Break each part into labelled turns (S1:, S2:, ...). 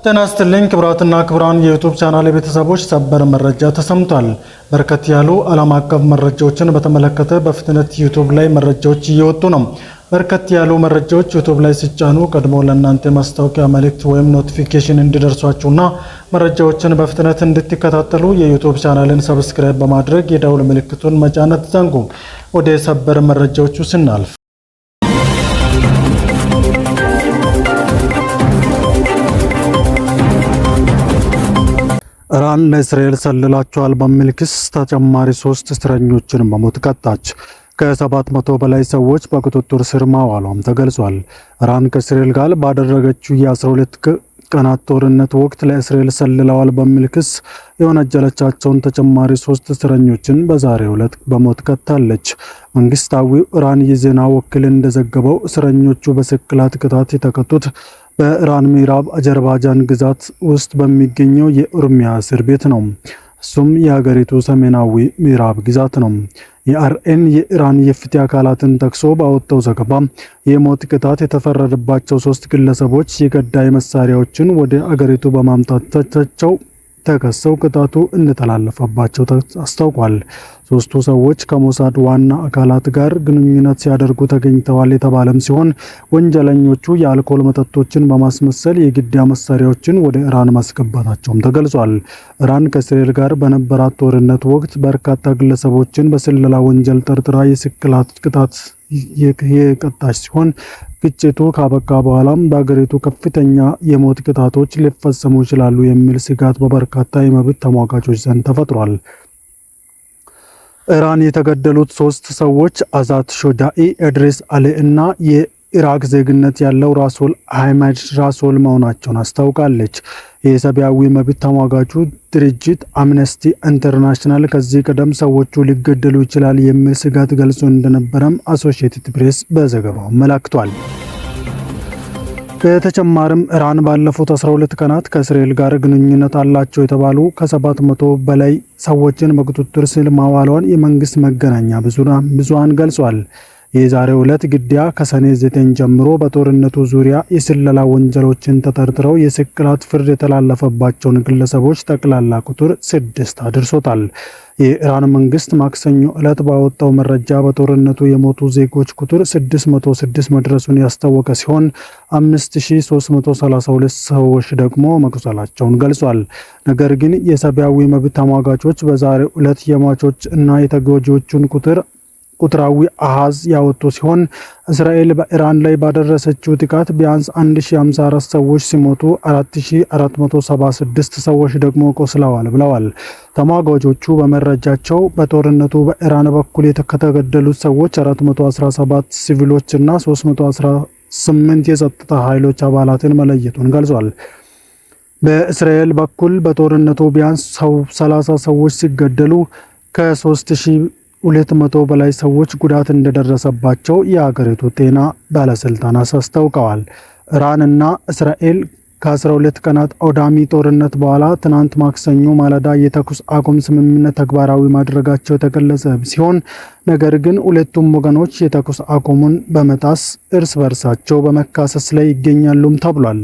S1: ጤና ይስጥልኝ ክቡራትና ክቡራን የዩቲዩብ ቻናል ቤተሰቦች ሰበር መረጃ ተሰምቷል። በርከት ያሉ ዓለም አቀፍ መረጃዎችን በተመለከተ በፍጥነት ዩቲዩብ ላይ መረጃዎች እየወጡ ነው። በርከት ያሉ መረጃዎች ዩቲዩብ ላይ ሲጫኑ ቀድሞ ለእናንተ ማስታወቂያ መልእክት ወይም ኖቲፊኬሽን እንዲደርሷችሁና መረጃዎችን በፍጥነት እንድትከታተሉ የዩቲዩብ ቻናልን ሰብስክራይብ በማድረግ የደውል ምልክቱን መጫን አትዘንጉ። ወደ ሰበር መረጃዎቹ ስናልፍ ኢራን ለእስራኤል ሰልላቸዋል በሚል ክስ ተጨማሪ 3 እስረኞችን በሞት ቀጣች። ከ700 በላይ ሰዎች በቁጥጥር ስር ማዋሏም ተገልጿል። ኢራን ከእስራኤል ጋር ባደረገችው የ12 ቀናት ጦርነት ወቅት ለእስራኤል ሰልለዋል በሚል ክስ የወነጀለቻቸውን ተጨማሪ 3 እስረኞችን በዛሬው ዕለት በሞት ቀጣለች። መንግስታዊው ኢራን የዜና ወኪል እንደዘገበው እስረኞቹ በስቅላት ቅጣት የተቀጡት በኢራን ምዕራብ አዘርባይጃን ግዛት ውስጥ በሚገኘው የኡርሚያ እስር ቤት ነው። እሱም የሀገሪቱ ሰሜናዊ ምዕራብ ግዛት ነው። የአርኤን የኢራን የፍትህ አካላትን ጠቅሶ ባወጣው ዘገባ የሞት ቅጣት የተፈረደባቸው 3 ግለሰቦች የገዳይ መሳሪያዎችን ወደ አገሪቱ በማምጣታቸው ተከሰው ቅጣቱ እንደተላለፈባቸው አስታውቋል። 3ቱ ሰዎች ከሞሳድ ዋና አካላት ጋር ግንኙነት ሲያደርጉ ተገኝተዋል የተባለም ሲሆን ወንጀለኞቹ የአልኮል መጠጦችን በማስመሰል የግድያ መሳሪያዎችን ወደ ኢራን ማስገባታቸውም ተገልጿል። ኢራን ከእስራኤል ጋር በነበራት ጦርነት ወቅት በርካታ ግለሰቦችን በስለላ ወንጀል ጠርጥራ የስቅላት ቅጣት የቀጣች ሲሆን ግጭቱ ካበቃ በኋላም በአገሪቱ ከፍተኛ የሞት ቅጣቶች ሊፈጸሙ ይችላሉ የሚል ስጋት በበርካታ የመብት ተሟጋቾች ዘንድ ተፈጥሯል። ኢራን የተገደሉት 3 ሰዎች አዛት ሾዳኢ፣ ኢድሪስ አሊ እና የኢራቅ ዜግነት ያለው ራሶል አህመድ ራሶል መሆናቸውን አስታውቃለች። የሰብአዊ መብት ተሟጋቹ ድርጅት አምነስቲ ኢንተርናሽናል ከዚህ ቀደም ሰዎቹ ሊገደሉ ይችላል የሚል ስጋት ገልጾ እንደነበረም አሶሺየትድ ፕሬስ በዘገባው አመላክቷል። በተጨማሪም ኢራን ባለፉት 12 ቀናት ከእስራኤል ጋር ግንኙነት አላቸው የተባሉ ከ700 በላይ ሰዎችን በቁጥጥር ስር ማዋሏን የመንግስት መገናኛ ብዙሃን ገልጿል። የዛሬው ዕለት ግድያ ከሰኔ 9 ጀምሮ በጦርነቱ ዙሪያ የስለላ ወንጀሎችን ተጠርጥረው የስቅላት ፍርድ የተላለፈባቸውን ግለሰቦች ጠቅላላ ቁጥር 6 አድርሶታል። የኢራን መንግስት ማክሰኞ ዕለት ባወጣው መረጃ በጦርነቱ የሞቱ ዜጎች ቁጥር 606 መድረሱን ያስታወቀ ሲሆን 5332 ሰዎች ደግሞ መቁሰላቸውን ገልጿል። ነገር ግን የሰብአዊ መብት ተሟጋቾች በዛሬው ዕለት የሟቾች እና የተጎጂዎቹን ቁጥራዊ አሃዝ ያወጡ ሲሆን እስራኤል በኢራን ላይ ባደረሰችው ጥቃት ቢያንስ 1054 ሰዎች ሲሞቱ 4476 ሰዎች ደግሞ ቆስለዋል ብለዋል። ተሟጋቾቹ በመረጃቸው በጦርነቱ በኢራን በኩል ከተገደሉት ሰዎች 417 ሲቪሎች እና 318 የጸጥታ ኃይሎች አባላትን መለየቱን ገልጿል። በእስራኤል በኩል በጦርነቱ ቢያንስ 30 ሰዎች ሲገደሉ ከ3200 በላይ ሰዎች ጉዳት እንደደረሰባቸው የሀገሪቱ ጤና ባለስልጣናት አስታውቀዋል። ኢራን እና እስራኤል ከ12 ቀናት አውዳሚ ጦርነት በኋላ ትናንት ማክሰኞ ማለዳ የተኩስ አቁም ስምምነት ተግባራዊ ማድረጋቸው የተገለጸ ሲሆን ነገር ግን ሁለቱም ወገኖች የተኩስ አቁሙን በመጣስ እርስ በርሳቸው በመካሰስ ላይ ይገኛሉም ተብሏል።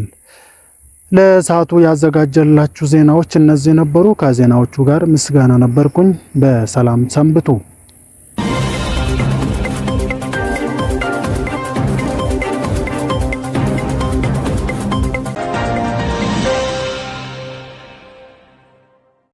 S1: ለሰዓቱ ያዘጋጀላችሁ ዜናዎች እነዚህ ነበሩ። ከዜናዎቹ ጋር ምስጋና ነበርኩኝ። በሰላም ሰንብቱ።